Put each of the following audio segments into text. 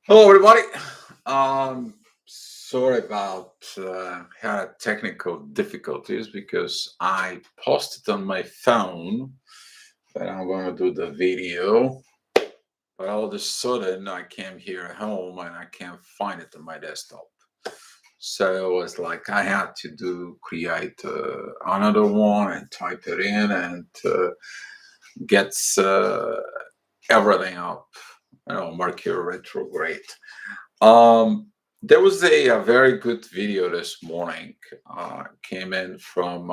Hello, everybody. Sorry about had technical difficulties because I posted on my phone that I'm going to do the video, but all of a sudden I came here home and I can't find it on my desktop. So it was like I had to create another one and type it in and gets everything up. Mercury retrograde. Um, there was a very good video this morning. Came in from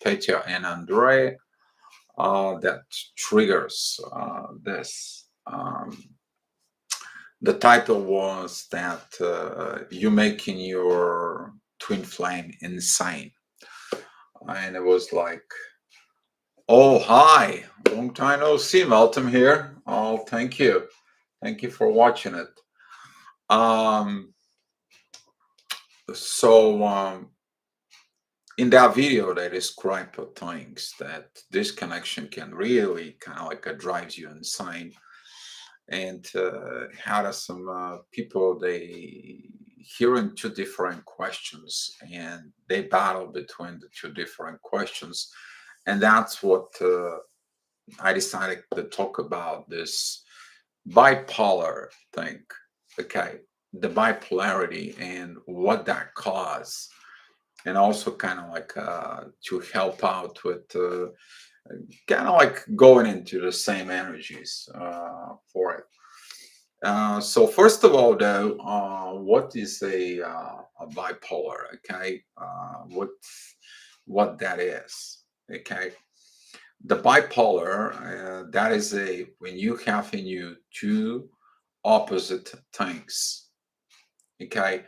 Petya and Andre that triggers this. The title was that you making your twin flame insane, and it was like, oh hi, long time no see, Melton here. Oh, thank you for watching it. Um, so in that video they describe things that this connection can really kind of like drives you insane, and how does some people they hearing two different questions and they battle between the two different questions, and that's what I decided to talk about this bipolar thing. Okay, the bipolarity and what that causes, and also kind of like to help out with kind of like going into the same energies for it. So first of all, though, what is a bipolar? Okay, what that is? Okay, the bipolar that is a when you have in you two opposite things. Okay,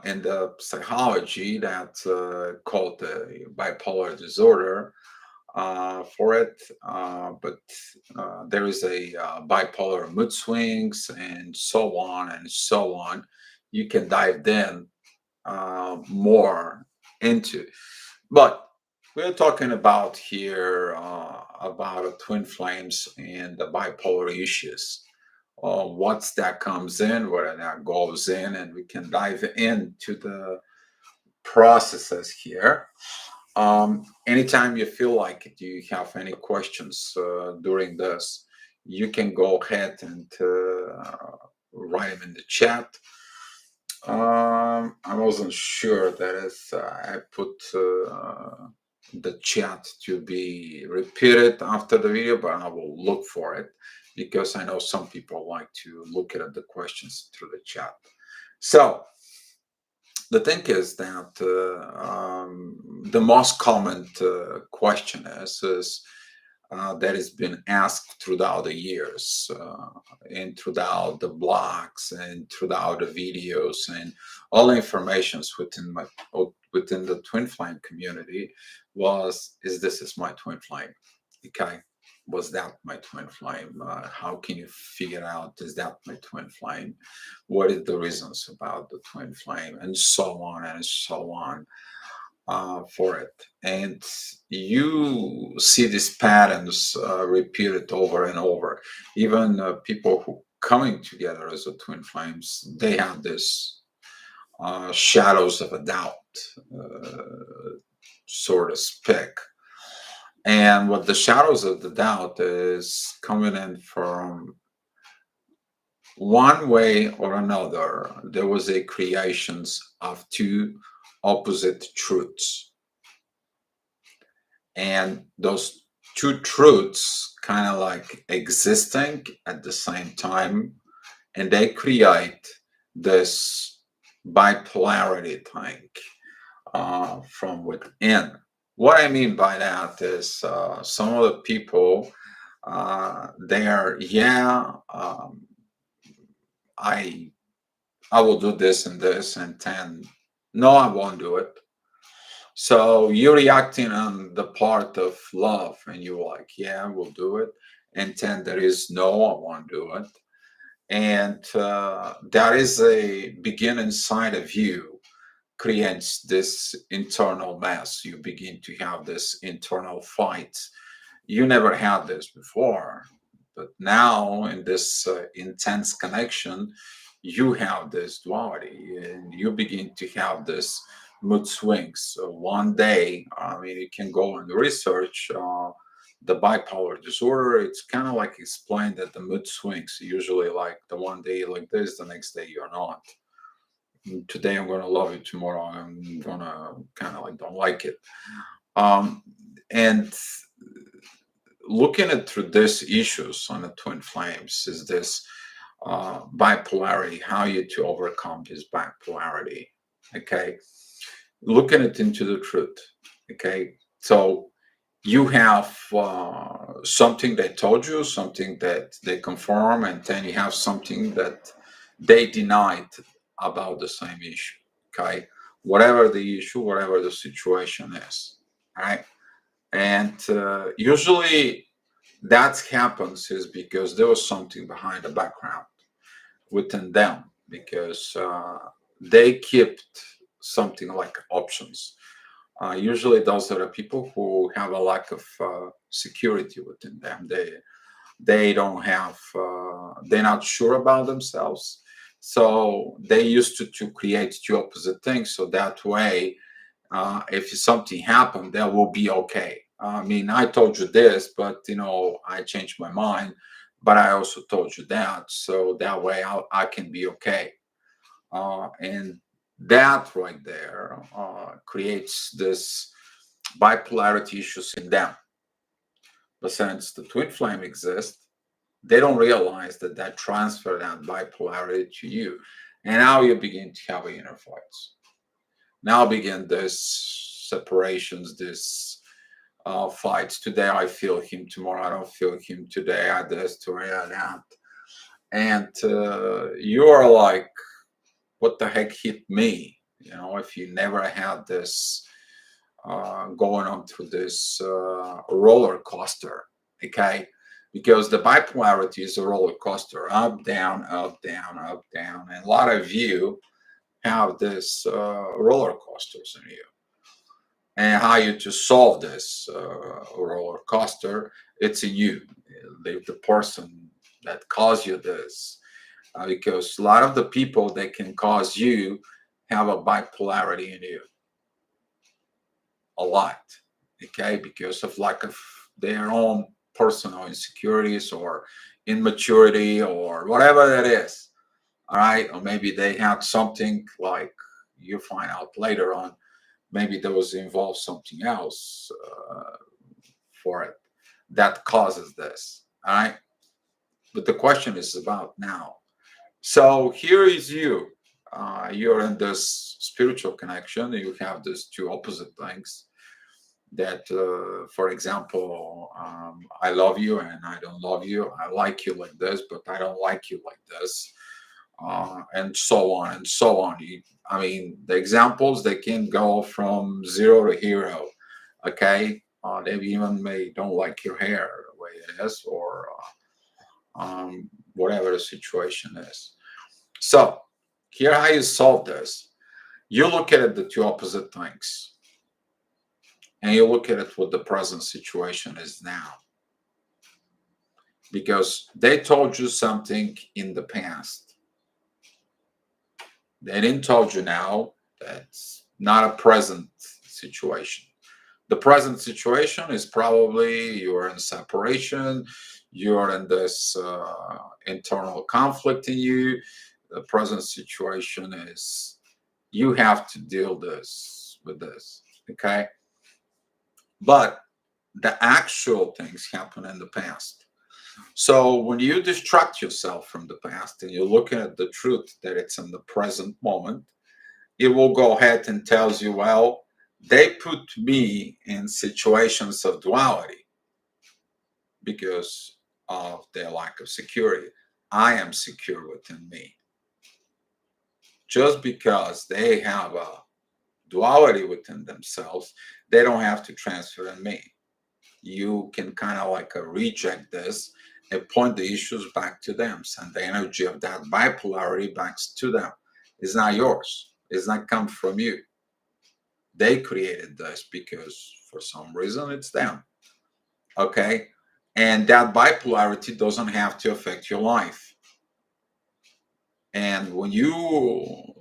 in the psychology that's called the bipolar disorder for it, but there is a bipolar mood swings and so on and so on. You can dive in more into, but we're talking about here about twin flames and the bipolar issues. What's that comes in, where that goes in, and we can dive into the processes here. Anytime you feel like it, you have any questions during this, you can go ahead and write them in the chat. I wasn't sure that if I put the chat to be repeated after the video, but I will look for it because I know some people like to look at the questions through the chat. So the thing is that the most common question is that has been asked throughout the years and throughout the blogs and throughout the videos and all the informations within the twin flame community was, is this is my twin flame? Okay, was that my twin flame? How can you figure out, is that my twin flame? What is the reasons about the twin flame, and so on and so on for it. And you see these patterns repeated over and over. Even people who coming together as a twin flames, they have this shadows of a doubt, so to speak. And what the shadows of the doubt is coming in from one way or another, there was a creations of two opposite truths, and those two truths kind of like existing at the same time, and they create this bipolarity thing from within. What I mean by that is some of the people they are, yeah, I I will do this and this, and then no, I won't do it. So you're reacting on the part of love, and you're like, yeah, we'll do it. And then there is no, I won't do it. And that is a begin inside of you, creates this internal mess. You begin to have this internal fight. You never had this before, But now in this intense connection, you have this duality and you begin to have this mood swings. So one day, I mean, you can go and research the bipolar disorder. It's kind of like explained that the mood swings usually like the one day like this, the next day you're not. Today I'm going to love you, tomorrow I'm going to kind of like don't like it. Um, and looking at through these issues on the twin flames is this bipolarity, how you to overcome this bipolarity. Okay, looking it into the truth. Okay, so you have something they told you, something that they confirm, and then you have something that they denied about the same issue. Okay, whatever the issue, whatever the situation is, right? And usually that happens is because there was something behind the background within them, because they kept something like options. Usually those are the people who have a lack of security within them. They don't have they're not sure about themselves, so they used to create two opposite things, so that way if something happened, that will be okay. I mean, I told you this, but I changed my mind. But I also told you that, so that way I can be okay. And that right there creates this bipolarity issues in them. But since the twin flame exists, they don't realize that that transfer that bipolarity to you, and now you begin to have inner fights. Now begin this separations, this fights. Today I feel him, tomorrow I don't feel him. Today I this, today I that, and you are like, what the heck hit me? If you never had this going on through this roller coaster, okay? Because the bipolarity is a roller coaster, up, down, up, down, up, down, and a lot of you have this roller coasters in you. And how you to solve this roller coaster, it's in you. Leave the person that caused you this, because a lot of the people that can cause you have a bipolarity in you, a lot, okay, because of lack of their own personal insecurities or immaturity or whatever that is. All right, or maybe they had something like, you find out later on, maybe there was involved something else for it that causes this. All right, but the question is about now. So here is you. You're in this spiritual connection. You have these two opposite things. That, for example, I love you and I don't love you. I like you like this, but I don't like you like this, and so on and so on. I mean, the examples, they can go from zero to hero. Okay, they even may don't like your hair the way it is, or whatever the situation is. So here, how you solve this? You look at it, the two opposite things, and you look at it what the present situation is now, because they told you something in the past. They didn't told you now. That's not a present situation. The present situation is probably you're in separation, you're in this internal conflict in you. The present situation is you have to deal this with this, okay? But the actual things happen in the past. So when you distract yourself from the past and you're looking at the truth that it's in the present moment, it will go ahead and tells you, well, they put me in situations of duality because of their lack of security. I am secure within me. Just because they have a duality within themselves, they don't have to transfer in me. You can kind of like reject this and point the issues back to them. Send the energy of that bipolarity back to them. It's not yours. It's not come from you. They created this because for some reason it's them. Okay. And that bipolarity doesn't have to affect your life. And when you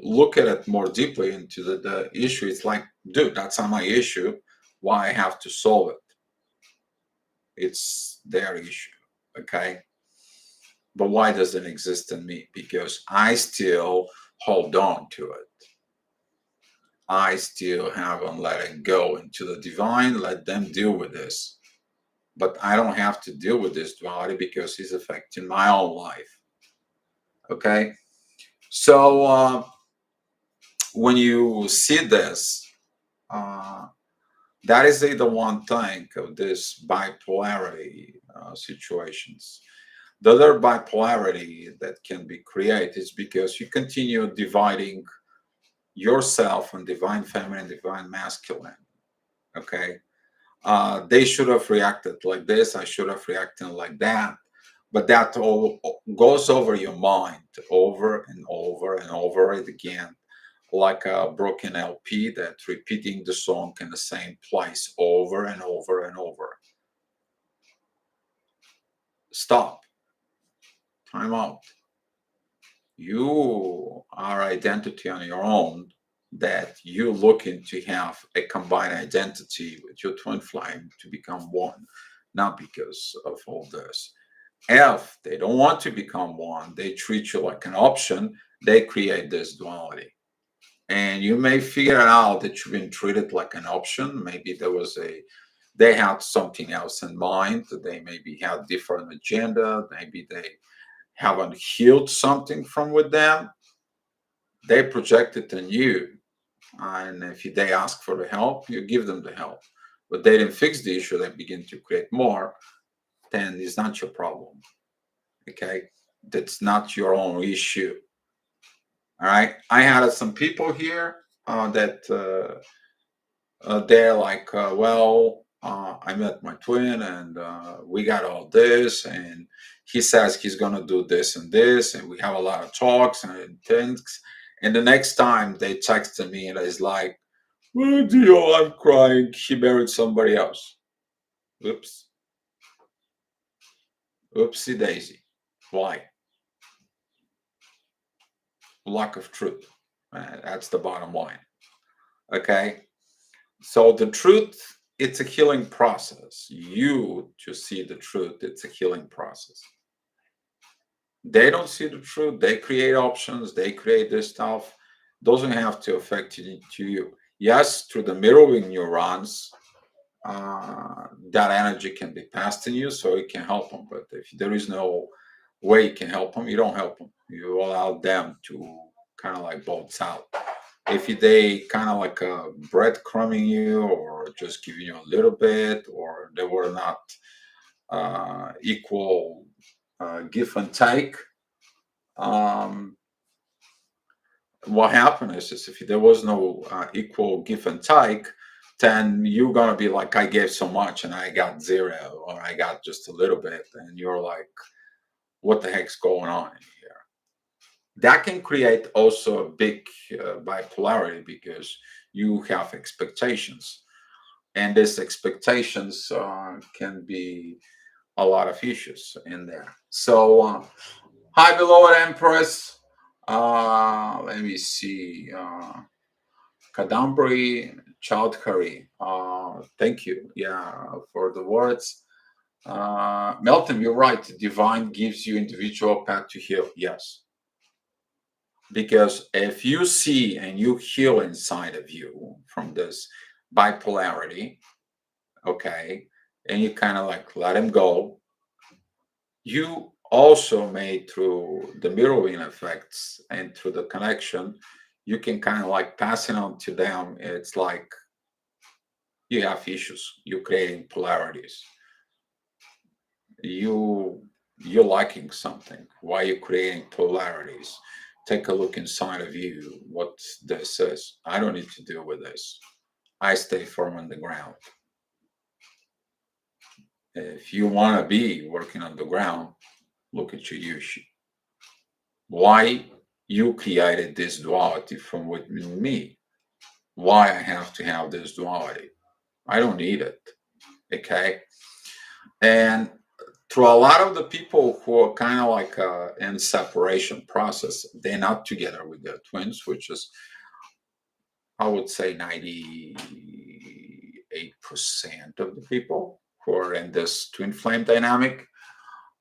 look at it more deeply into the issue, it's like, dude, that's not my issue. Why I have to solve it? It's their issue. Okay. But why does it exist in me? Because I still hold on to it. I still haven't let it go into the divine, let them deal with this. But I don't have to deal with this duality because it's affecting my own life. Okay. So when you see this, uh, that is the one thing of this bipolarity situations. The other bipolarity that can be created is because you continue dividing yourself and divine feminine, divine masculine. Okay. They should have reacted like this. I should have reacted like that. But that all goes over your mind over and over and over it again, like a broken LP that's repeating the song in the same place over and over and over. Stop. Time out. You are identity on your own that you're looking to have a combined identity with your twin flame to become one, not because of all this. If they don't want to become one, they treat you like an option, they create this duality. And you may figure out that you've been treated like an option. Maybe they had something else in mind. They maybe had different agenda. Maybe they haven't healed something from with them. They project it on you. And if they ask for the help, you give them the help. But they didn't fix the issue, they begin to create more, then it's not your problem. Okay? That's not your own issue. All right. I had some people here that they're like, I met my twin and we got all this, and he says he's gonna do this and this, and we have a lot of talks and things. And the next time they texted me and it's like, well, Dio, I'm crying. He married somebody else. Oops. Oopsie daisy. Why? Lack of truth. That's the bottom line. Okay. So the truth, it's a healing process. You to see the truth, it's a healing process. They don't see the truth. They create options. They create this stuff. Doesn't have to affect you. Yes, through the mirroring neurons, that energy can be passed in you, so it can help them. But if there is no way you can help them, you don't help them. You allow them to kind of like bounce out. If they kind of like breadcrumbing you or just giving you a little bit, or they were not equal give and take, um, what happened is if there was no equal give and take, then you're gonna be like, I gave so much and I got zero, or I got just a little bit, and you're like, what the heck's going on here? That can create also a big bipolarity because you have expectations, and these expectations can be a lot of issues in there. So, hi, beloved Empress. Let me see. Kadambri Chaudhary. Thank you, yeah, for the words. Melton, you're right. Divine gives you individual path to heal. Yes, because if you see and you heal inside of you from this bipolarity, okay, and you kind of like let him go, you also made through the mirroring effects and through the connection, you can kind of like pass it on to them. It's like you have issues, you're creating polarities, you you're liking something, why you creating polarities? Take a look inside of you what this is. I don't need to deal with this. I stay firm on the ground. If you want to be working on the ground, look at your issue. Why you created this duality from within me? Why I have to have this duality? I don't need it. Okay. And through a lot of the people who are kind of like in separation process, they're not together with their twins, which is, I would say, 98% of the people who are in this twin flame dynamic.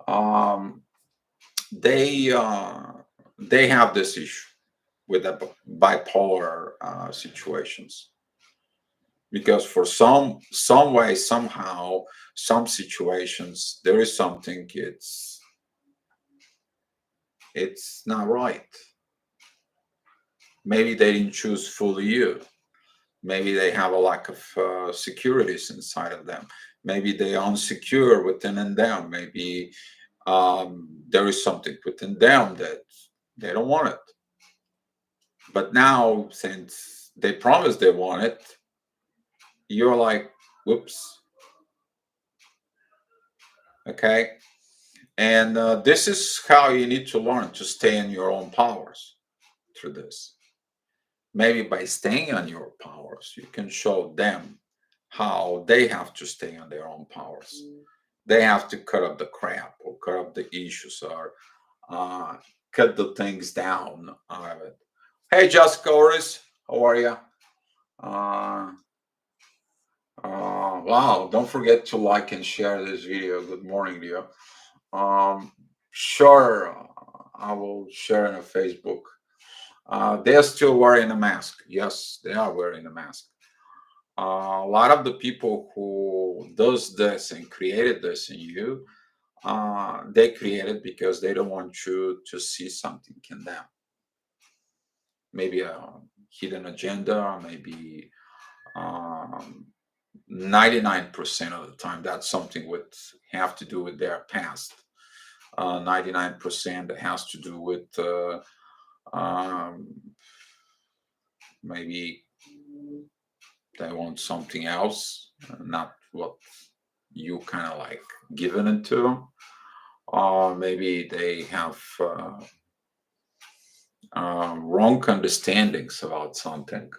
Um, they they have this issue with the bipolar situations, because for some way, somehow, some situations, there is something, it's not right. Maybe they didn't choose fully you. Maybe they have a lack of securities inside of them. Maybe they are insecure within and them. Maybe there is something within them that they don't want it. But now, since they promised they want it, you're like, whoops, okay? And this is how you need to learn to stay in your own powers through this. Maybe by staying on your powers, you can show them how they have to stay on their own powers. They have to cut up the crap, or cut up the issues, or uh, cut the things down out of it. Hey, Jessica Oris, how are you? Uh, wow, don't forget to like and share this video. Good morning to you. Sure, I will share in a Facebook. They're still wearing a mask. Yes, they are wearing a mask. A lot of the people who does this and created this in you, they created because they don't want you to see something in them. Maybe a hidden agenda, maybe 99% of the time that's something would have to do with their past. 99% that has to do with um, maybe they want something else, not what you kind of like given it to them. Or maybe they have wrong understandings about something.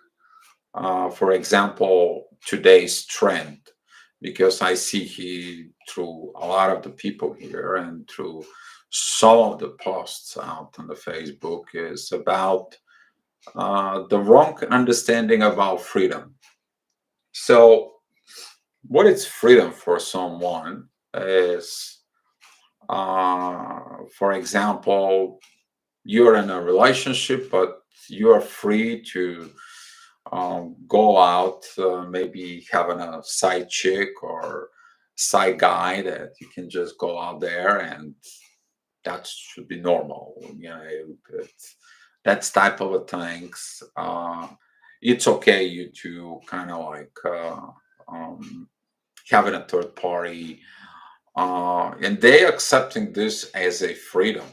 For example, today's trend, because I see he through a lot of the people here and through some of the posts out on the Facebook, is about the wrong understanding about freedom. So, what is freedom for someone is, for example, you're in a relationship, but you are free to go out, maybe having a side chick or side guy that you can just go out there, and that should be normal. That's type of a things. It's okay you to kind of like um, having a third party, and they accepting this as a freedom.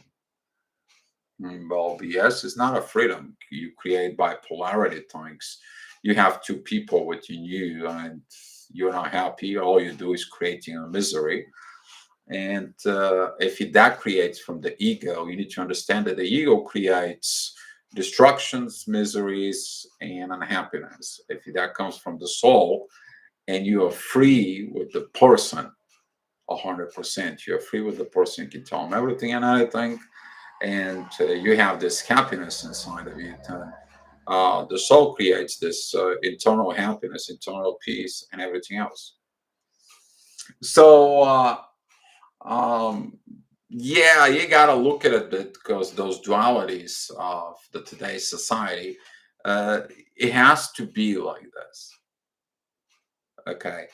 Well, yes, it's not a freedom. You create bipolarity things. You have two people within you, and you're not happy. All you do is creating a misery. And if that creates from the ego, you need to understand that the ego creates destructions, miseries, and unhappiness. If that comes from the soul, and you are free with the person, 100%, you're free with the person. You can tell them everything and anything, and you have this happiness inside of you. The soul creates this internal happiness, internal peace, and everything else. So, um, yeah, you got to look at it, because those dualities of the today's society, uh, it has to be like this. Okay.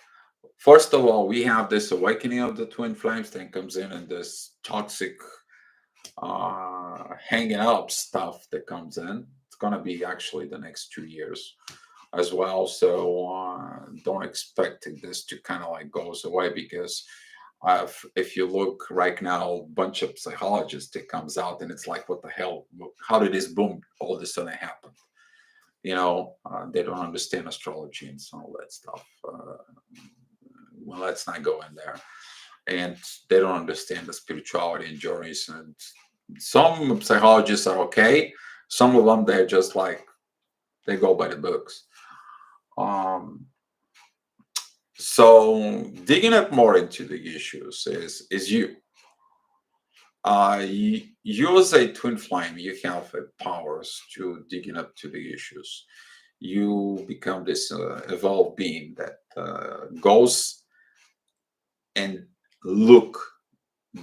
First of all, we have this awakening of the twin flames that comes in, and this toxic hanging up stuff that comes in. It's going to be actually the next 2 years as well. So don't expect this to kind of like goes away, because if you look right now, a bunch of psychologists that comes out, and it's like, what the hell? How did this boom all of a sudden happen? They don't understand astrology and all that stuff. Well, let's not go in there. And they don't understand the spirituality and journeys. And some psychologists are okay. Some of them, they're just like, they go by the books. Um, So digging up more into the issues is you. You as a twin flame, you have powers to digging up to the issues. You become this evolved being that goes and look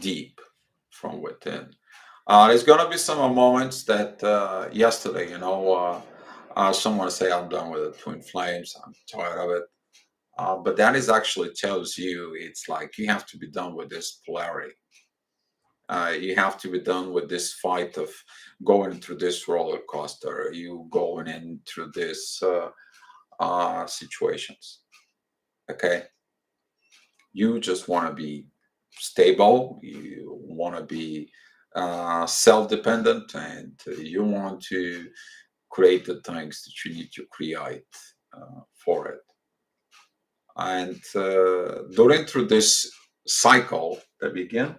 deep from within. There's gonna be some moments that yesterday, someone say I'm done with the twin flames. I'm tired of it. But that is actually tells you it's like you have to be done with this polarity. You have to be done with this fight of going through this roller coaster. You going in through this situations. Okay, you just want to be stable. You want to be self-dependent, and you want to create the things that you need to create for it. And during through this cycle that begin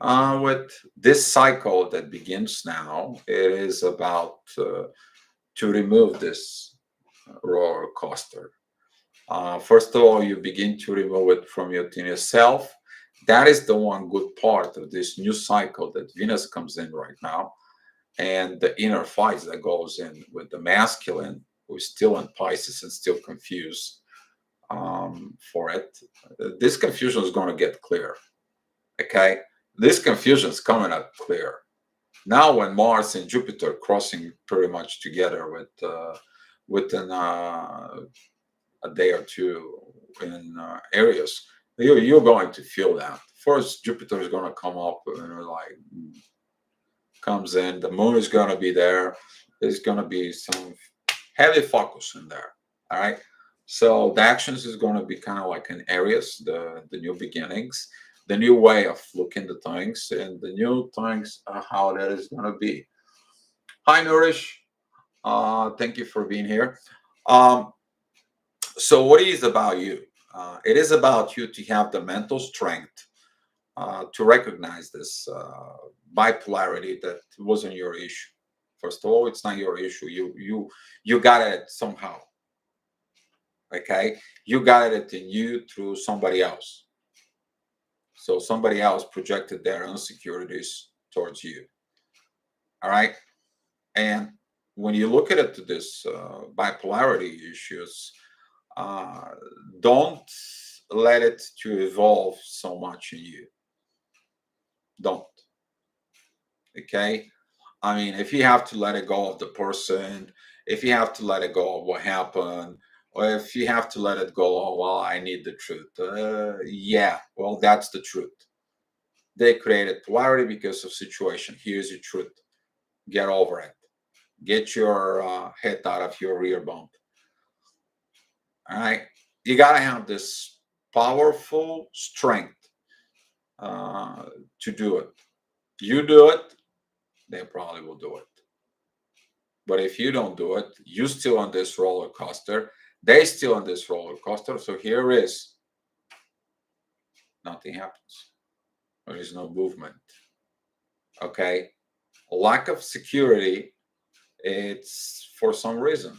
with this cycle that begins now, it is about to remove this roller coaster. First of all, you begin to remove it from your inner self. That is the one good part of this new cycle that Venus comes in right now, and the inner fights that goes in with the masculine, who's still in Pisces and still confused for it. This confusion is going to get clear. Okay, this confusion is coming up clear now when Mars and Jupiter crossing pretty much together within a day or two in areas. You're going to feel that. First, Jupiter is going to come up and like comes in. The moon is going to be there. There's going to be some heavy focus in there. All right. So the actions is going to be kind of like in areas, the new beginnings, the new way of looking at things, and the new things how that is going to be. Hi, Nourish. Thank you for being here. Um, so, what is about you? It is about you to have the mental strength to recognize this bipolarity that wasn't your issue. First of all, it's not your issue. You got it somehow. Okay, you got it in you through somebody else. So somebody else projected their insecurities towards you. All right, and when you look at it to this bipolarity issues, uh, don't let it to evolve so much in you. Don't. Okay, I mean, if you have to let it go of the person, if you have to let it go of what happened, or if you have to let it go, oh, well, I need the truth. Yeah, well, that's the truth. They created polarity because of situation. Here's your truth. Get over it. Get your head out of your rear bump. All right. You got to have this powerful strength uh, to do it. You do it, they probably will do it. But if you don't do it, you still on this roller coaster. They still on this roller coaster. So here is nothing happens. There is no movement. Okay. Lack of security. It's for some reason.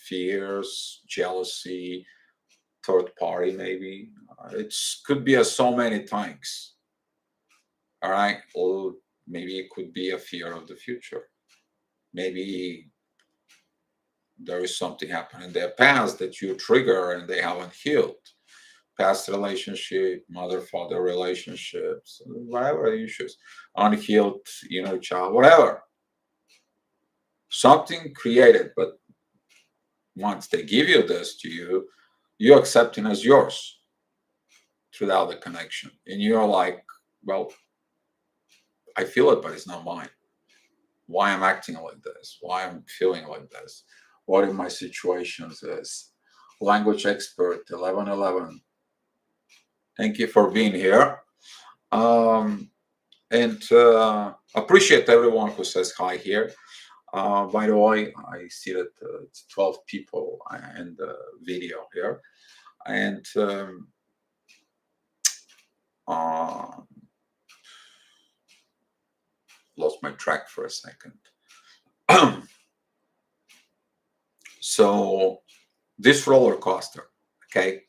Fears, jealousy, third party, maybe. It could be so many things. All right. Or maybe it could be a fear of the future. Maybe there is something happening in their past that you trigger and they haven't healed. Past relationship, mother-father relationships, whatever issues, unhealed, child, whatever. Something created, but once they give you this to you, you accept it as yours without the connection. And you're like, well, I feel it, but it's not mine. Why I'm acting like this? Why I'm feeling like this? What in my situations is? Language expert 1111. Thank you for being here. And appreciate everyone who says hi here. By the way, I see that it's 12 people in the video here. And uh, lost my track for a second. So this roller coaster, okay,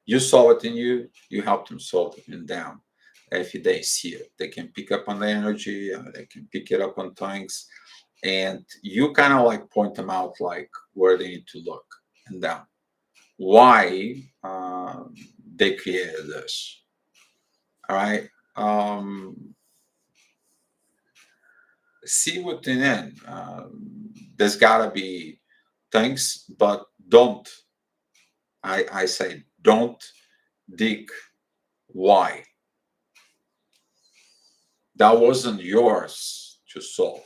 You saw it in you, you help them solve it in them. If they see it, they can pick up on the energy, they can pick it up on things, and you kind of like point them out like where they need to look and down. Why they created this. All right. See within it. There's gotta be things, but don't. I say don't dig why. That wasn't yours to solve.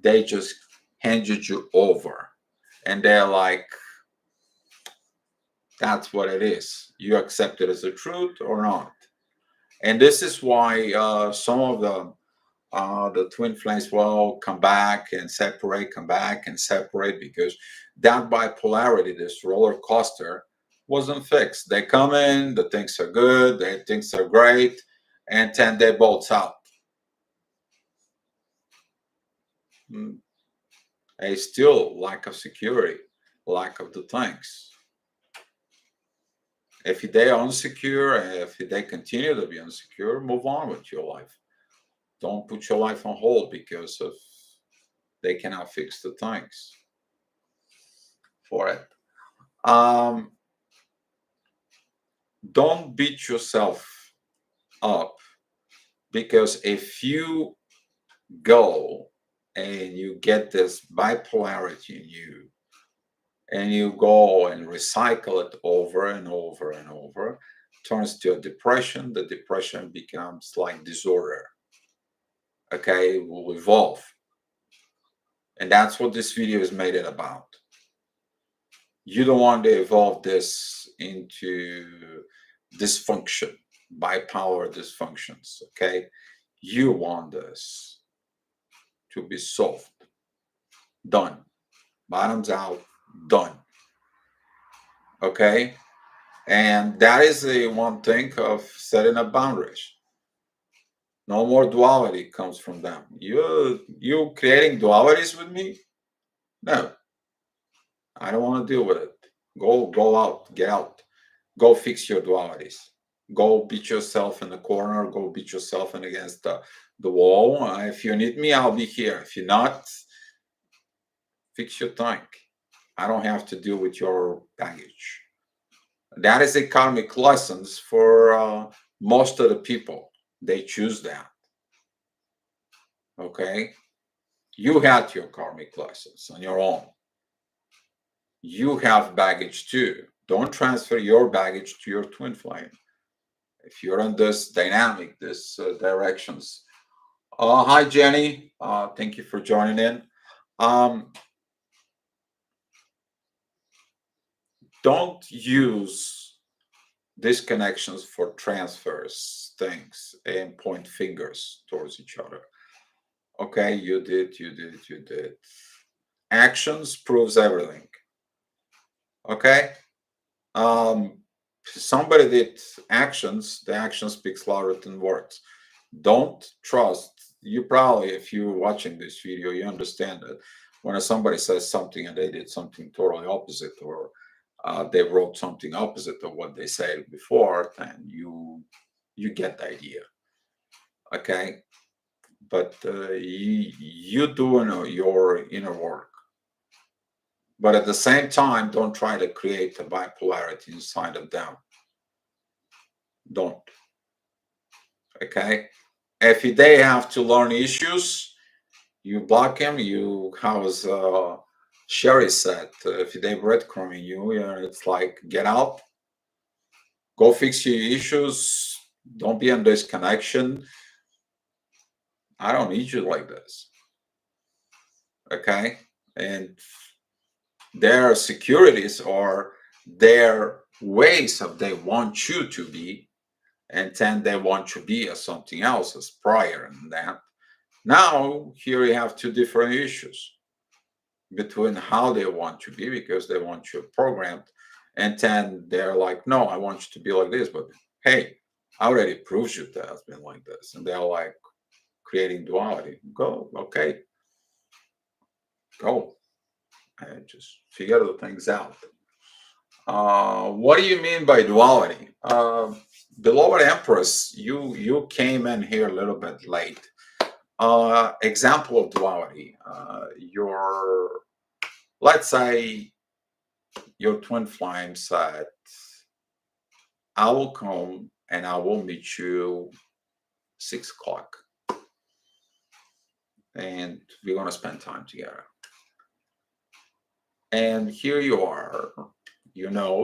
They just handed you over, and they're like, "That's what it is. You accept it as a truth or not." And this is why some of the twin flames will come back and separate, come back and separate, because that bipolarity, this roller coaster, wasn't fixed. They come in, the things are good, the things are great, and then they bolt out. A still lack of security, lack of the things. If they are unsecure, if they continue to be unsecure, move on with your life. Don't put your life on hold because of they cannot fix the things for it. Um, don't beat yourself up, because if you go and you get this bipolarity in you and you go and recycle it over and over and over, turns to a depression. The depression becomes like disorder. Okay, it will evolve. And that's what this video is made it about. You don't want to evolve this into dysfunction, bipolar dysfunctions. Okay, you want this to be solved, done, bottoms out, done. Okay, and that is the one thing of setting up boundaries. No more duality comes from them. You creating dualities with me? No, I don't want to deal with it. Go out, get out. Go fix your dualities. Go beat yourself in the corner. Go beat yourself in against the wall. If you need me, I'll be here. If you're not, fix your tank. I don't have to deal with your baggage. That is a karmic lessons for most of the people. They choose that. Okay, you had your karmic lessons on your own. You have baggage too. Don't transfer your baggage to your twin flame. If you're in this dynamic, this directions. Hi, Jenny. Thank you for joining in. Um, don't use disconnections for transfers, things, and point fingers towards each other. Okay, you did, you did, you did. Actions proves everything. Okay. Somebody did actions. The action speaks louder than words. Don't trust. You probably, if you're watching this video, you understand that when somebody says something and they did something totally opposite, or they wrote something opposite of what they said before, then you get the idea. Okay, but you doing your inner work. But at the same time, don't try to create a bipolarity inside of them. Don't. Okay. If they have to learn issues, you block them. You, how as Sherry said, if they breadcrumbing you, it's like get out, go fix your issues. Don't be in this connection. I don't need you like this. Okay. And their securities or their ways of they want you to be, and then they want to be as something else as prior and that. Now here you have two different issues between how they want to be, because they want you programmed, and then they're like, no, I want you to be like this, but hey, I already proved you that I've been like this, and they're like creating duality. Go, okay, go, and just figure the things out. What do you mean by duality? Beloved Empress, you came in here a little bit late. Example of duality. Your Let's say your twin flame said, "I will come and I will meet you 6 o'clock, and we're gonna spend time together." And here you are,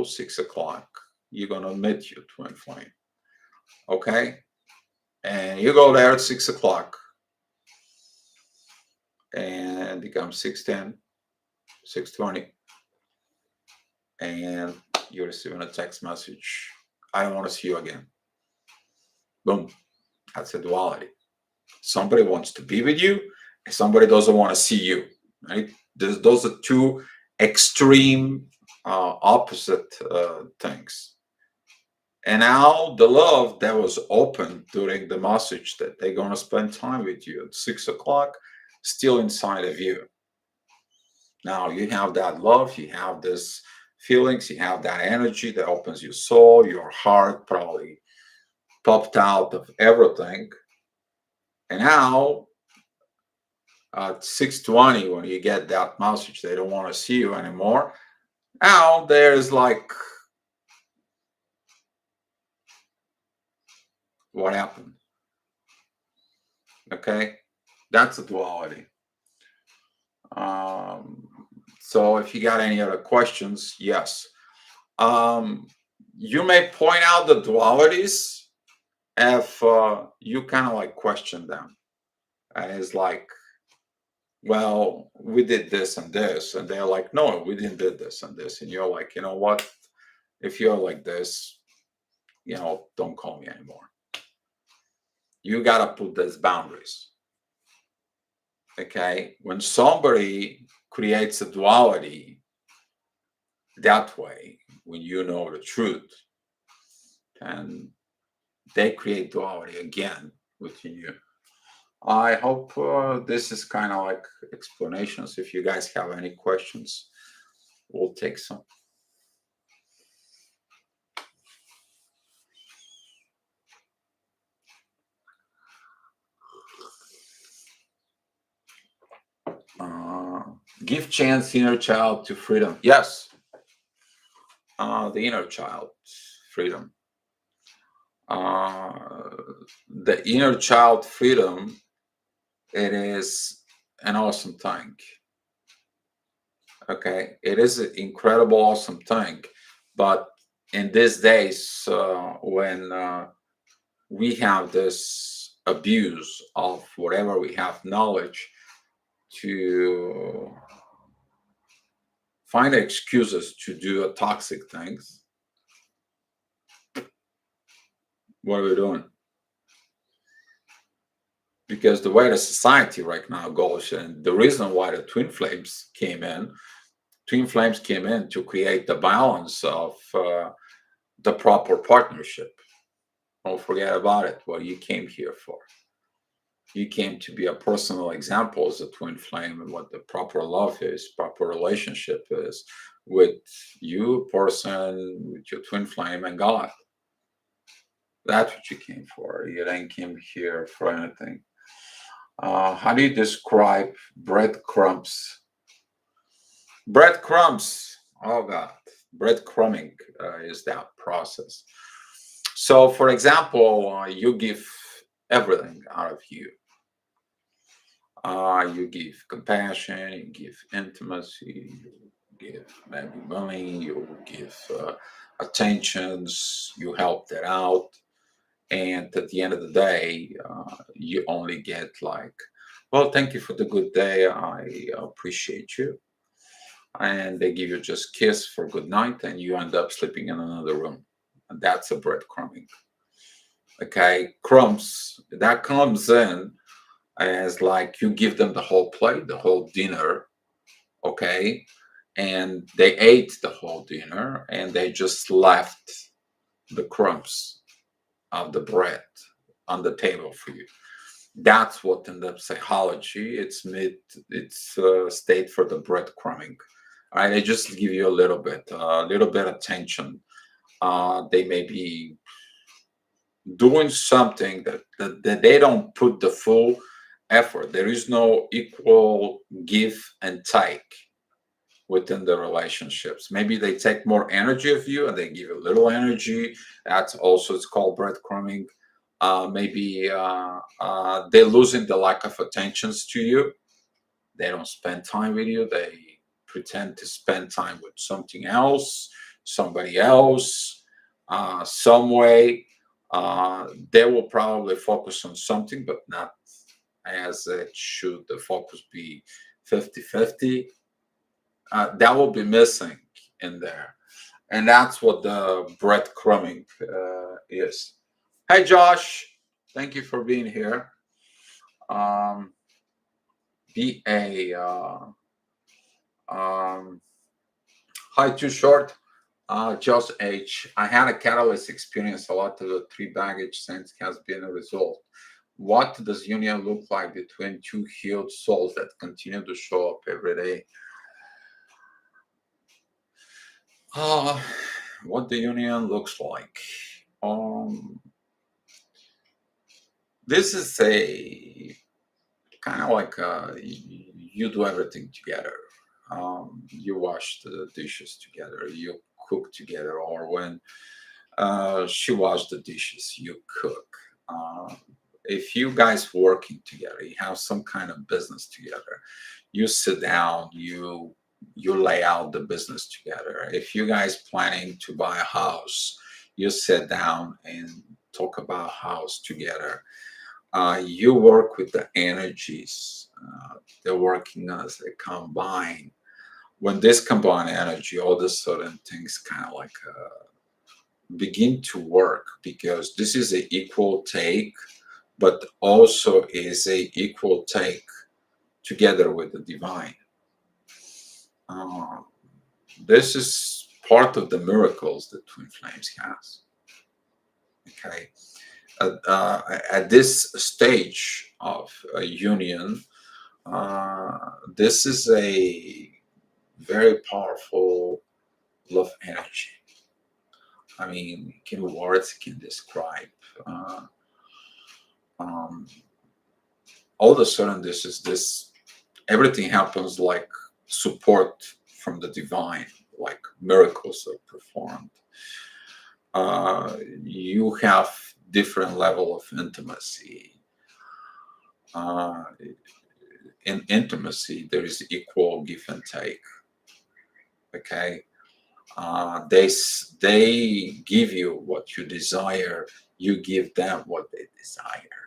6 o'clock. You're gonna meet your twin flame, okay? And you go there at 6 o'clock, and it becomes 6:10, 6:20, and you're receiving a text message. I don't want to see you again. Boom. That's a duality. Somebody wants to be with you, and somebody doesn't want to see you. Right? Those are two extreme, opposite things. And now the love that was open during the message that they're gonna spend time with you at 6 o'clock, still inside of you. Now you have that love, you have this feelings, you have that energy that opens your soul, your heart probably popped out of everything. And now at 6:20, when you get that message, they don't want to see you anymore. Now there's like, what happened? Okay, that's a duality. Um, so if you got any other questions, yes. Um, you may point out the dualities if you kind of like question them. And it's like, well, we did this and this. And they're like, no, we didn't did this and this. And you're like, you know what? If you're like this, don't call me anymore. You got to put those boundaries. Okay. When somebody creates a duality that way, when you know the truth, and they create duality again within you. I hope this is kind of like explanations. If you guys have any questions, we'll take some. Give chance inner child to freedom. Yes, the inner child freedom. The inner child freedom, it is an awesome thing. Okay, it is an incredible, awesome thing. But in these days, when we have this abuse of whatever we have knowledge to find excuses to do toxic things, what are we doing? Because the way the society right now goes, and the reason why the twin flames came in to create the balance of the proper partnership. Don't forget about it, what you came here for. You came to be a personal example as a twin flame, and what the proper love is, proper relationship is with you, person, with your twin flame, and God. That's what you came for. You didn't came here for anything. How do you describe breadcrumbs? Breadcrumbs. Oh God, breadcrumbing is that process. So, for example, you give everything out of you. You give compassion, you give intimacy, you give maybe money, you give attentions, you help that out. And at the end of the day, you only get like, well, thank you for the good day. I appreciate you. And they give you just kiss for good night, and you end up sleeping in another room. And that's a breadcrumbing. Okay, crumbs that comes in as like you give them the whole plate, the whole dinner, okay, and they ate the whole dinner and they just left the crumbs of the bread on the table for you. That's what in the psychology it's state for the breadcrumbing. right? They just give you a little bit attention. They may be doing something that they don't put the full effort. There is no equal give and take within the relationships. Maybe they take more energy of you and they give you a little energy. That's also, it's called breadcrumbing. Maybe they're losing the lack of attentions to you. They don't spend time with you. They pretend to spend time with something else, somebody else, some way. They will probably focus on something, but not as it should. The focus be 50-50. That will be missing in there. And that's what the breadcrumbing is. Hey, Josh, thank you for being here. Um, be a um, Hi, too short. Just H. I had a catalyst experience. A lot of the three baggage sense has been a result. What does union look like between two healed souls that continue to show up every day? Uh, what the union looks like. Um, this is a kind of like you do everything together. You wash the dishes together, you cook together, or when she washed the dishes, you cook. If you guys working together, you have some kind of business together, you sit down, you lay out the business together. If you guys planning to buy a house, you sit down and talk about house together. You work with the energies. They're working as a combine. When this combined energy, all of a sudden things kind of like begin to work, because this is a equal take, but also is a equal take together with the divine. Uh, this is part of the miracles that twin flames has. Okay, at this stage of a union, this is a very powerful love energy. I mean, can words can describe. Uh, um, all of a sudden, this everything happens like support from the divine, like miracles are performed. You have different level of intimacy. Uh, in intimacy, there is equal give and take. Okay, they give you what you desire. You give them what they desire.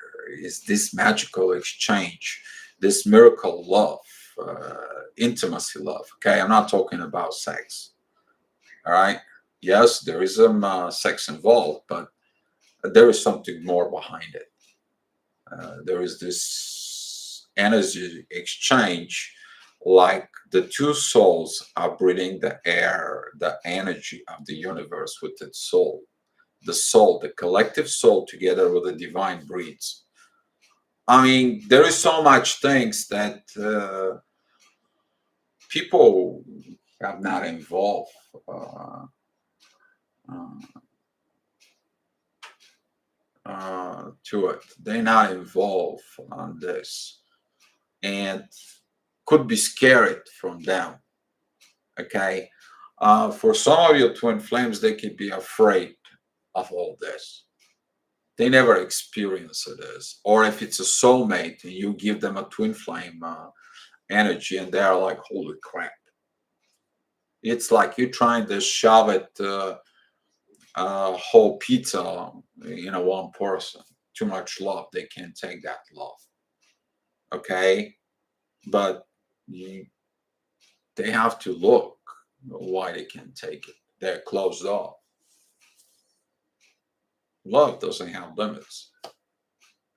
Is this magical exchange, this miracle love, intimacy love? Okay, I'm not talking about sex. All right. Yes, there is some sex involved, but there is something more behind it. There is this energy exchange, like the two souls are breathing the air, the energy of the universe with its soul. The soul, the collective soul, together with the divine breeds. I mean, there is so much things that people have not involved uh, to it. They're not involved on this, and could be scared from them. Okay, for some of your twin flames, they could be afraid of all this. They never experience this, or if it's a soulmate and you give them a twin flame energy, and they're like, "Holy crap!" It's like you're trying to shove it whole pizza in a one person. Too much love. They can't take that love. Okay, but you, they have to look why they can't take it. They're closed off. Love doesn't have limits.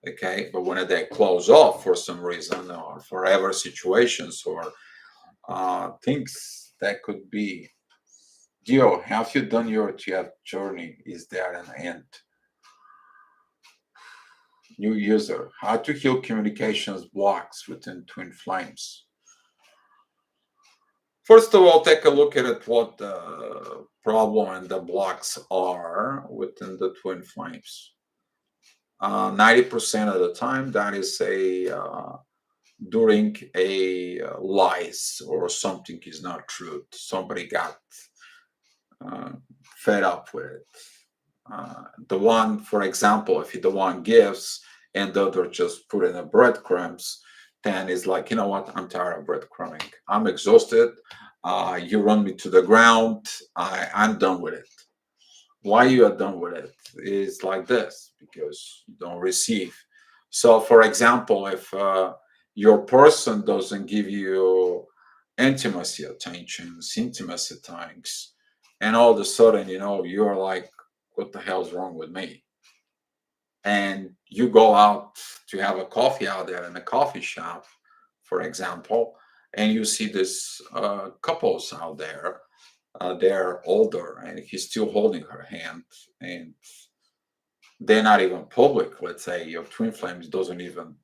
Okay, but when they close off for some reason, or forever situations, or things that could be, Gio, have you done your TF journey? Is there an end? New user, how to heal communications blocks within twin flames. First of all, take a look at it, what the problem and the blocks are within the twin flames. 90% of the time, that is a during a lies or something is not true. Somebody got uh, fed up with it. The one, for example, if the one gives and the other just put in a breadcrumbs, then it's like, you know what? I'm tired of breadcrumbing. I'm exhausted. You run me to the ground. I'm done with it. Why you are done with it is like this, because you don't receive. So, for example, if your person doesn't give you intimacy attentions, intimacy times, and all of a sudden, you're like, what the hell's wrong with me? And you go out to have a coffee out there in a coffee shop, for example, and you see this couples out there. They're older, and he's still holding her hand, and they're not even public. Let's say your twin flames doesn't even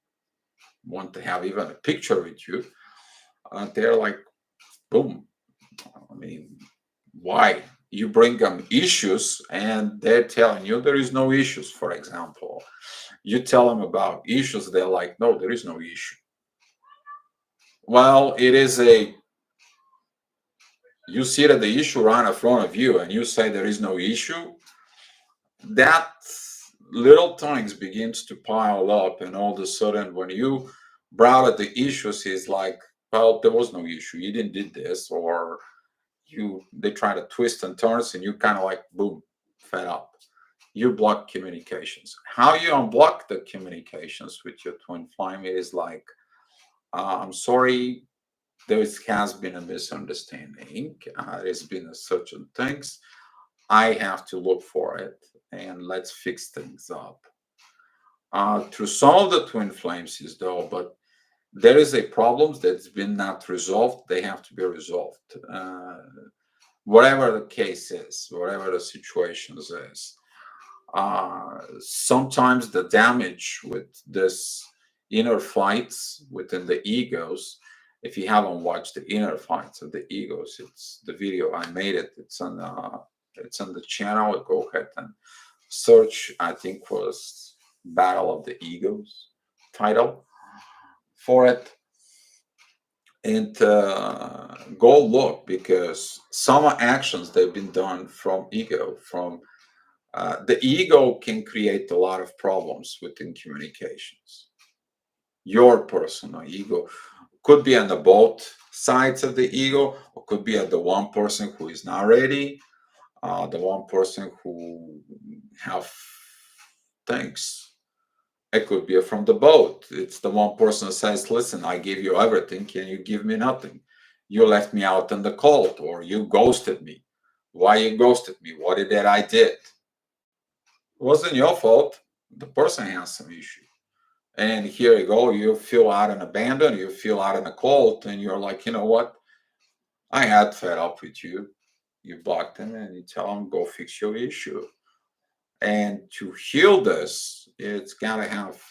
want to have even a picture with you. They're like, boom. I mean, why? You bring them issues, and they're telling you there is no issues. For example, you tell them about issues, they're like, no, there is no issue. Well, it is a, you see that the issue right in front of you, and you say there is no issue. That little things begins to pile up, and all of a sudden when you brought up the issues, is like, well, there was no issue, you didn't did this, or they try to twist and turns, and you kind of like, boom, fed up. You block communications. How you unblock the communications with your twin flame is like, I'm sorry, there has been a misunderstanding, there's been a certain things, I have to look for it, and let's fix things up. To solve the twin flames is though, but there is a problem that's been not resolved. They have to be resolved. Whatever the case is, whatever the situation is. Sometimes the damage with this inner fights within the egos. If you haven't watched the inner fights of the egos, it's the video I made it. It's on the channel. Go ahead and search. I think was Battle of the Egos title for it, and go look, because some actions they've been done from ego. From the ego can create a lot of problems within communications. Your personal ego could be on the both sides of the ego, or could be at the one person who is not ready, the one person who have things. It could be from the boat. It's the one person who says, listen, I gave you everything. Can you give me nothing? You left me out in the cold, or you ghosted me. Why you ghosted me? What did that I did? It wasn't your fault. The person has some issue. And here you go. You feel out and abandoned. You feel out in the cold. And you're like, you know what? I had fed up with you. You block them and you tell them, go fix your issue. And to heal this, it's got to have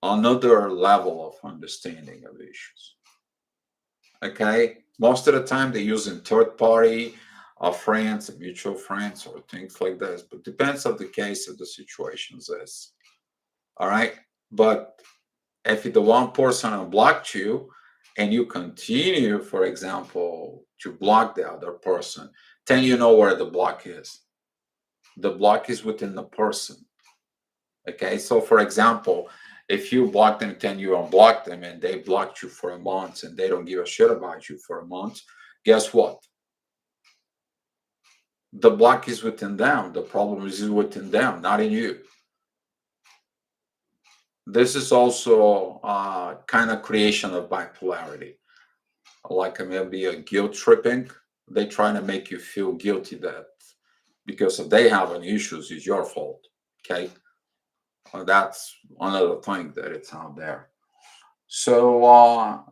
another level of understanding of issues. Okay, most of the time they're using third party friends, mutual friends, or things like this, but depends on the case of the situations is. All right, but if the one person unblocked you and you continue, for example, to block the other person, then you know where the block is. The block is within the person. Okay, so for example, if you block them, then you unblock them, and they blocked you for a month, and they don't give a shit about you for a month, guess what? The block is within them. The problem is within them, not in you. This is also kind of creation of bipolarity, like maybe a guilt tripping. They trying to make you feel guilty that because if they have an issues, it's your fault. Okay, that's another thing that it's out there. So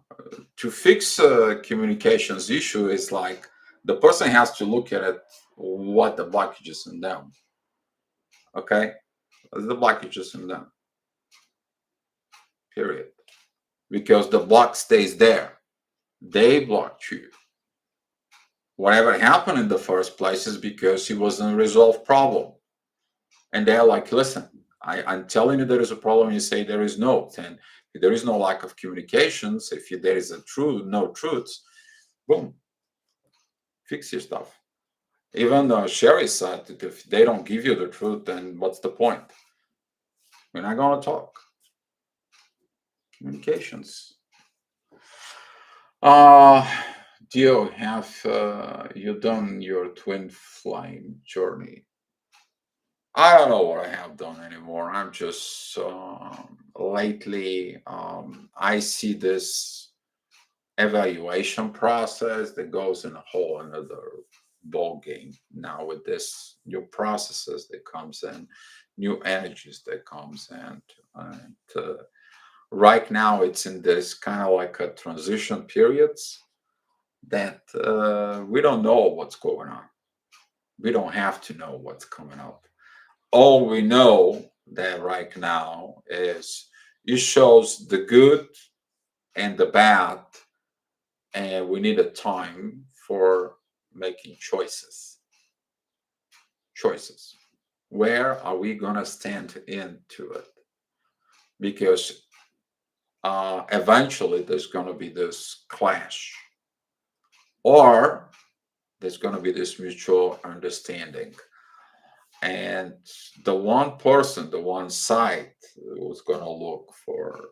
to fix a communications issue is like the person has to look at it, what the blockage is in them. Okay, the blockage is in them. Period. Because the block stays there. They blocked you. Whatever happened in the first place is because it was an unresolved problem. And they're like, listen, I'm telling you there is a problem. You say there is no. And if there is no lack of communications, if there is a truth, no truths, boom, fix your stuff. Even Sherry said that if they don't give you the truth, then what's the point? We're not going to talk. Communications. Do you have you done your twin flame journey? I don't know what I have done anymore. I'm just lately I see this evaluation process that goes in a whole another ball game now with this new processes that comes in, new energies that comes in, and right now it's in this kind of like a transition periods that we don't know what's going on. We don't have to know what's coming up. All we know that right now is it shows the good and the bad, and we need a time for making choices. Choices. Where are we gonna stand into it? Because eventually there's gonna be this clash, or there's gonna be this mutual understanding. And the one person, the one side who's gonna look for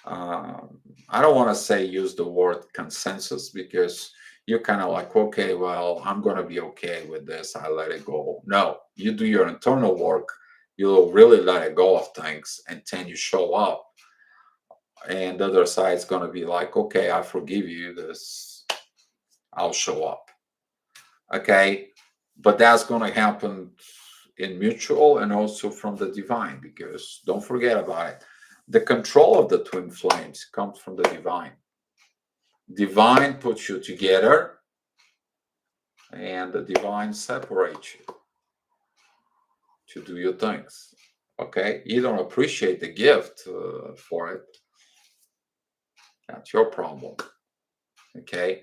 I don't want to say use the word consensus because you're kind of like, okay, well, I'm going to be okay with this. I let it go. No, you do your internal work. You'll really let it go of things. And then you show up. And the other side's going to be like, okay, I forgive you. This, I'll show up. Okay. But that's going to happen in mutual and also from the divine because don't forget about it. The control of the twin flames comes from the divine. Divine puts you together and the divine separates you to do your things. Okay, you don't appreciate the gift for it, that's your problem. Okay,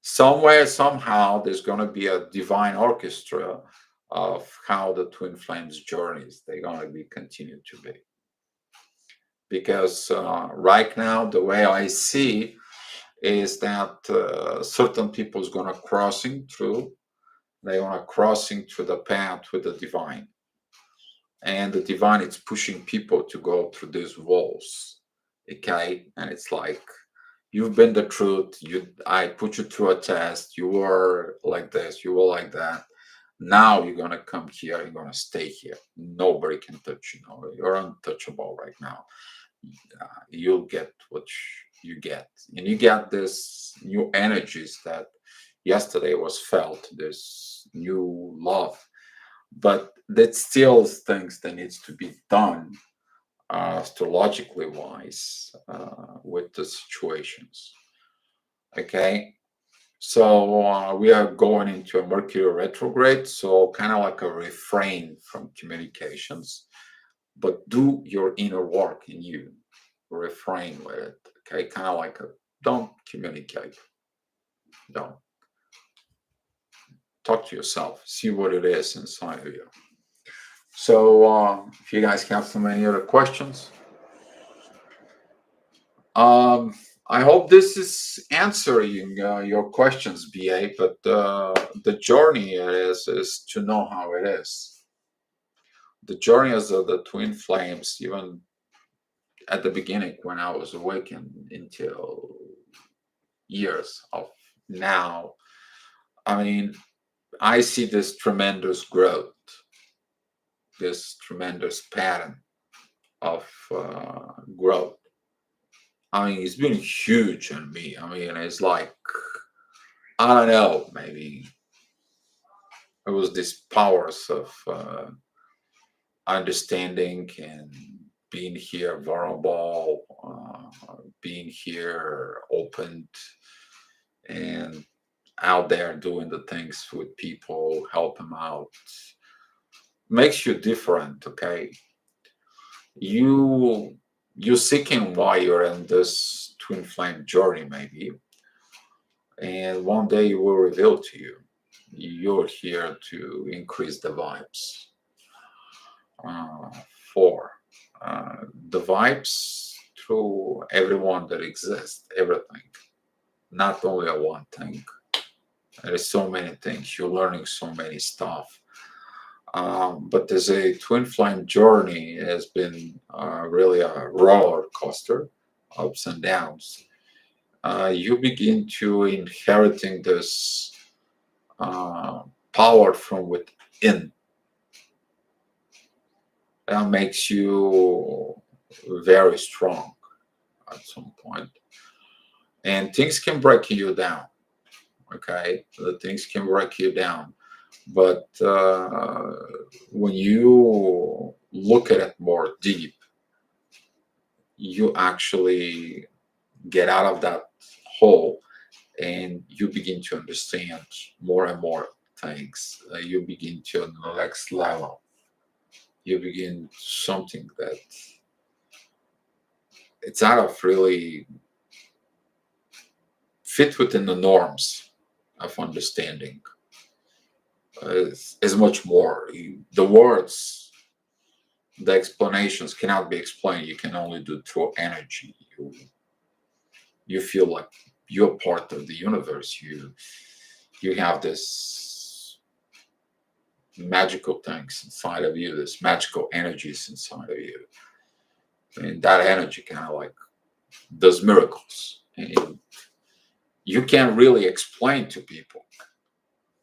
somewhere somehow there's going to be a divine orchestra of how the twin flames journeys they're going to be continued to be, because right now the way I see is that certain people is going to crossing through. They are crossing through the path with the divine. And the divine is pushing people to go through these walls. Okay. And it's like, you've been the truth. I put you through a test. You were like this, you were like that. Now you're gonna come here, you're gonna stay here. Nobody can touch you. No, you're untouchable right now. You'll get what you get. And you get this new energies that yesterday was felt, this new love, but that still things that needs to be done astrologically wise with the situations. Okay, so we are going into a Mercury retrograde, so kind of like a refrain from communications, but do your inner work in you, refrain with it. Okay, kind of like a don't communicate, don't talk to yourself, see what it is inside of you. So if you guys have so many other questions, um, I hope this is answering your questions, BA. But the journey is to know how it is. The journey is of the twin flames, even at the beginning when I was awakened until years of now. I mean, I see this tremendous growth, this tremendous pattern of growth. I mean, it's been huge on me. I mean, it's like, I don't know, maybe it was these powers of understanding and being here vulnerable, being here open and out there doing the things with people, help them out, makes you different. Okay, you you seeking why you're in this twin flame journey maybe and one day it will reveal to you you're here to increase the vibes uh, for the vibes through everyone that exists, everything, not only a one thing. There's so many things. You're learning so many stuff. But as a twin flame journey has been really a roller coaster, ups and downs. You begin to inheriting this uh, power from within that makes you very strong at some point. And things can break you down. Okay, the things can break you down, but when you look at it more deep, you actually get out of that hole and you begin to understand more and more things. You begin to on the next level. You begin something that it's out of really fit within the norms of understanding. Is much more. The words, the explanations cannot be explained. You can only do through energy. You feel like you're part of the universe. You have this magical things inside of you, this magical energies inside of you. And that energy kind of like does miracles. And you can't really explain to people.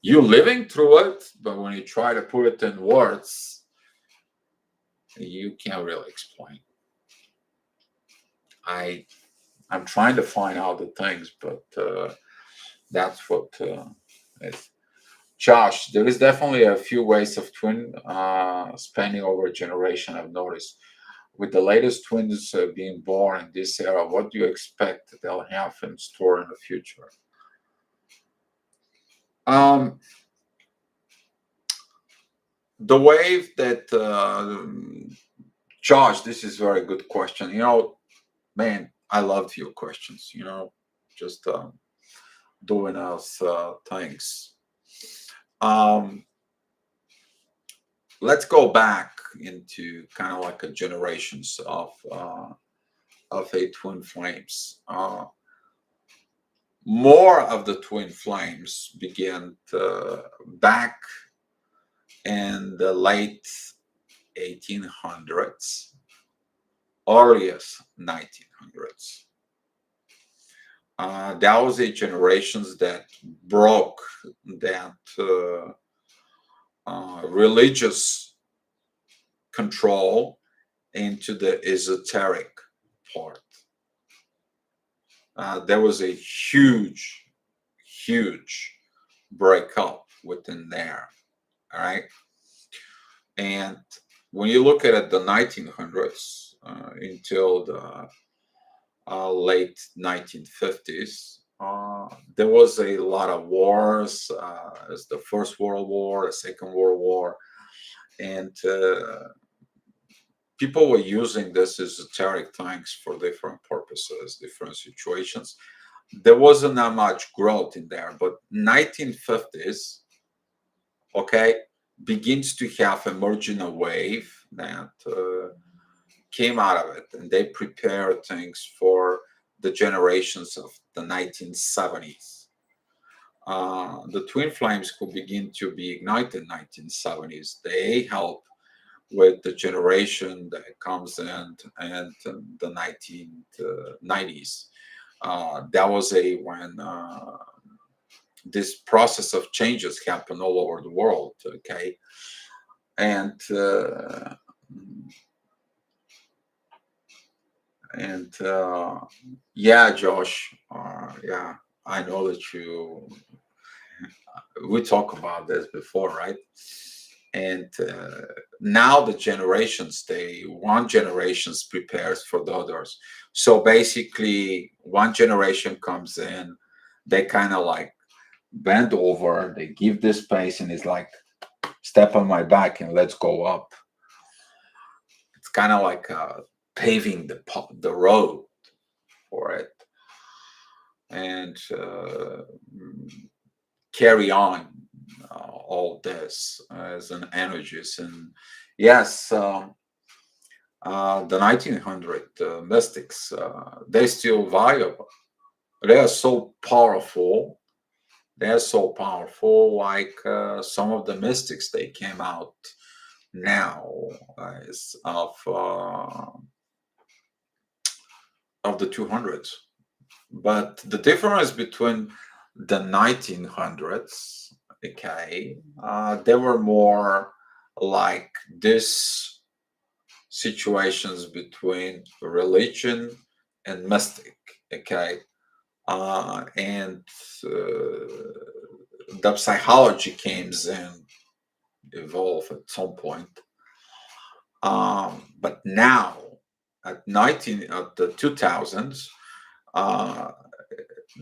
You're living through it, but when you try to put it in words, you can't really explain. I I'm trying to find out the things, but that's what is. Josh, there is definitely a few ways of twin spanning over a generation. I've noticed. With the latest twins being born in this era, what do you expect they'll have in store in the future? Um, the wave that Josh, this is a very good question. Man, I loved your questions. Just doing us things. Um, let's go back into kind of like a generations of a twin flames. More of the twin flames began back in the late 1800s, earliest 1900s. That was a generations that broke that religious control into the esoteric part. There was a huge, huge breakup within there. All right. And when you look at it, the 1900s until the late 1950s, there was a lot of wars. As the First World War, the Second World War, and people were using this esoteric things for different purposes, different situations. There wasn't that much growth in there, but 1950s, okay, begins to have emerging a wave that came out of it, and they prepared things for the generations of the 1970s. The twin flames could begin to be ignited in 1970s. They help with the generation that comes in and the 1990s. That was when this process of changes happen all over the world. Okay, and yeah, Josh. Yeah, I know that we talked about this before, right? And now the generations, one generations prepares for the others. So basically, one generation comes in, they kind of like bend over, they give this space, and it's like step on my back and let's go up. It's kind of like paving the road for it. and carry on all this as an energies. And yes, the 1900 mystics, they're still viable. They are so powerful. They're so powerful, like some of the mystics they came out now is of the 200s. But the difference between the 1900s, okay, they were more like this situations between religion and mystic, okay, and the psychology came and evolved at some point. But now, at the 2000s, uh,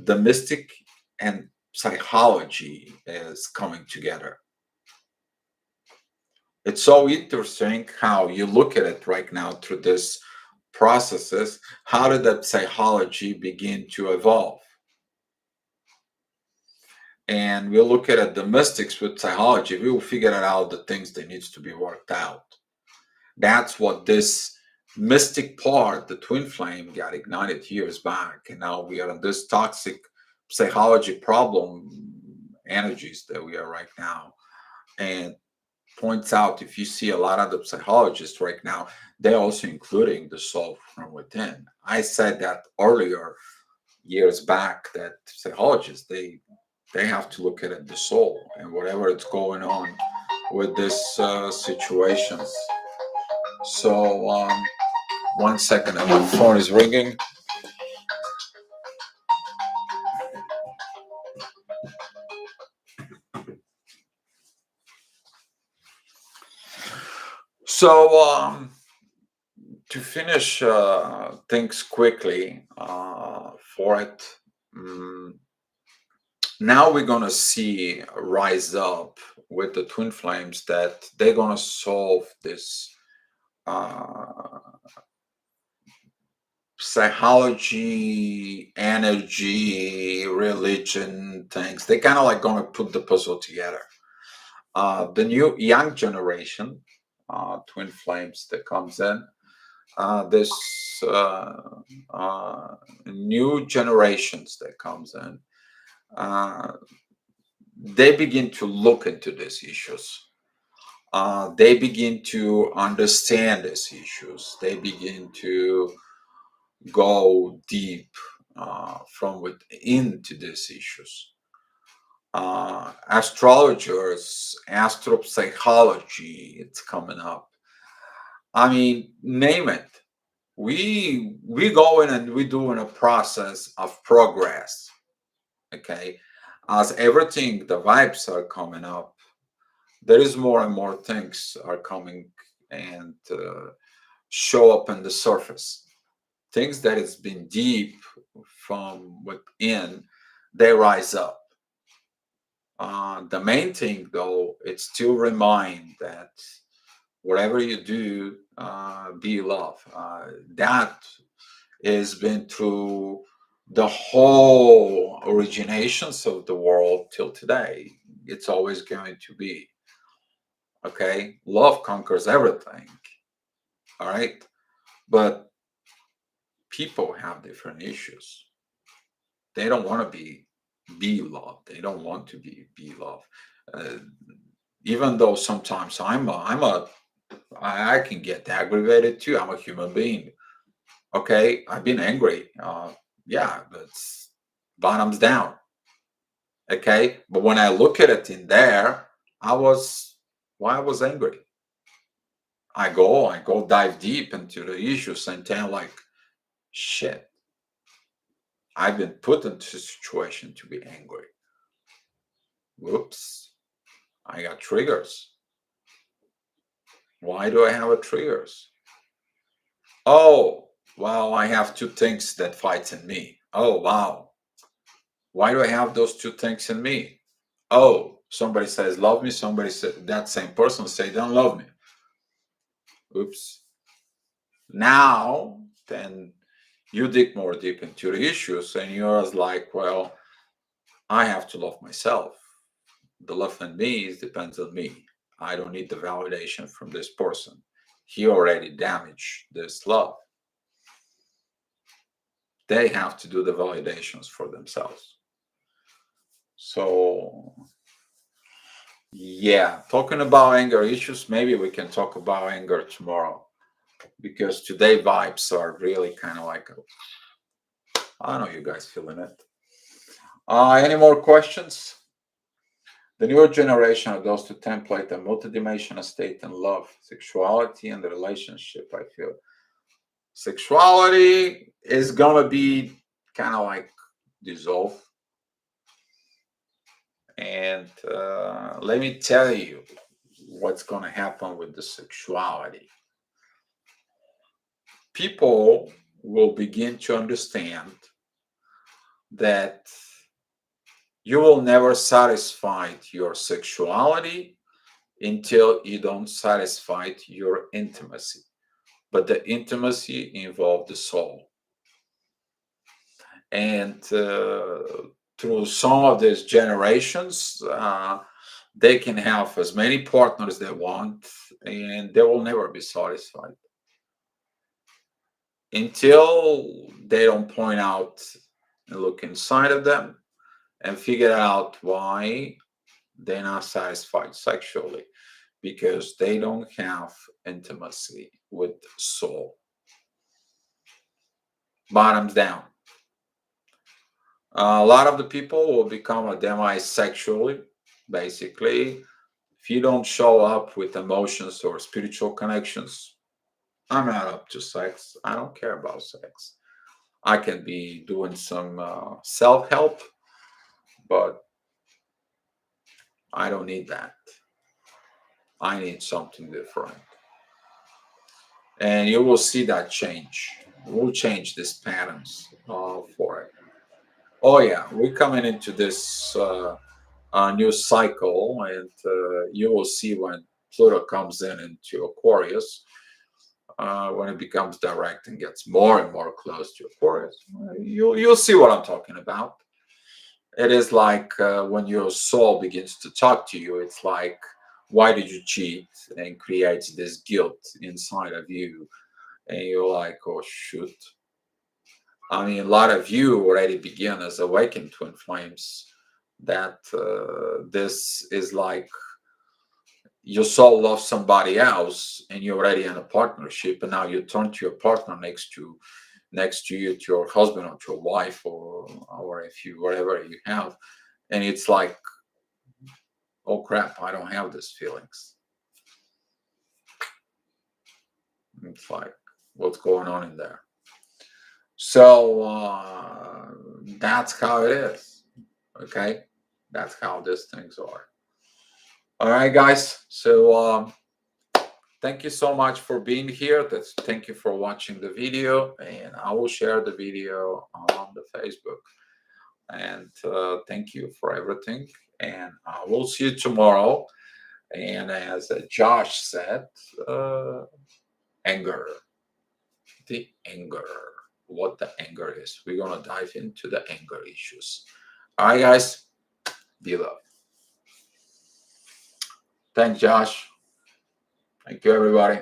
the mystic and psychology is coming together. It's so interesting how you look at it right now through this processes. How did that psychology begin to evolve? And we'll look at it, the mystics with psychology. We will figure out the things that needs to be worked out. That's what this mystic part, the twin flame, got ignited years back, and now we are in this toxic psychology problem energies that we are right now. And points out, if you see a lot of the psychologists right now, they're also including the soul from within. I said that earlier years back that psychologists they have to look at it, the soul and whatever it's going on with this situations. So 1 second, and my phone is ringing. So to finish things quickly for it. um, Now we're gonna see rise up with the twin flames that they're gonna solve this uh, psychology, energy, religion things. They kind of like gonna put the puzzle together. The new young generation, twin flames that comes in, this uh, new generations that comes in. Uh, they begin to look into these issues. They begin to understand these issues. They begin to go deep from within to these issues. Astrologers, astropsychology, it's coming up. I mean, name it. We go in and we doing a process of progress. Okay, as everything, the vibes are coming up, there is more and more things are coming and show up on the surface. Things that has been deep from within, they rise up. The main thing, though, it's to remind that whatever you do, be love. That has been through the whole originations of the world till today. It's always going to be. Okay, love conquers everything. All right, but people have different issues. They don't want to be loved. They don't want to be loved. Uh, Even though sometimes I can get aggravated too. I'm a human being. Okay, I've been angry. Yeah, that's bottoms down. Okay, but when I look at it in there, I was why I was angry. I go dive deep into the issues and tell like, shit, I've been put into a situation to be angry. Whoops, I got triggers. Why do I have a triggers? Oh, well, I have two things that fights in me. Oh, wow. Why do I have those two things in me? Oh, somebody says love me. Somebody said that same person say don't love me. Oops. Now, then you dig more deep into the issues, and you're like, well, I have to love myself. The love in me depends on me. I don't need the validation from this person. He already damaged this love. They have to do the validations for themselves. So, yeah, talking about anger issues, maybe we can talk about anger tomorrow, because today vibes are really kind of like, I know you guys feeling it. Any more questions? The newer generation adopts to template a multidimensional state in love, sexuality, and the relationship. I feel sexuality is gonna be kind of like dissolve. And let me tell you what's gonna happen with the sexuality. People will begin to understand that you will never satisfy your sexuality until you don't satisfy your intimacy. But the intimacy involves the soul. And through some of these generations, they can have as many partners they want, and they will never be satisfied until they don't point out and look inside of them and figure out why they're not satisfied sexually, because they don't have intimacy with soul. Bottoms down. A lot of the people will become a demisexually, basically. If you don't show up with emotions or spiritual connections, I'm not up to sex. I don't care about sex. I can be doing some self help, but I don't need that. I need something different. And you will see that change. We'll change these patterns for it. Oh, yeah, we're coming into this new cycle, and you will see when Pluto comes in into Aquarius, when it becomes direct and gets more and more close to Aquarius. You'll see what I'm talking about. It is like when your soul begins to talk to you. It's like, why did you cheat? And creates this guilt inside of you, and you're like, oh shoot. I mean, a lot of you already begin as awakened twin flames. That this is like your soul loves somebody else, and you're already in a partnership, and now you turn to your partner next to you, to your husband or to your wife, or if you whatever you have, and it's like, oh crap, I don't have these feelings. It's like, what's going on in there? So that's how it is. Okay, that's how these things are. All right, guys. So thank you so much for being here. Thank you for watching the video, and I will share the video on the Facebook. And thank you for everything. And I will see you tomorrow. And as Josh said, anger, the anger, what the anger is. We're gonna dive into the anger issues. All right, guys. Be love. Thanks, Josh. Thank you, everybody.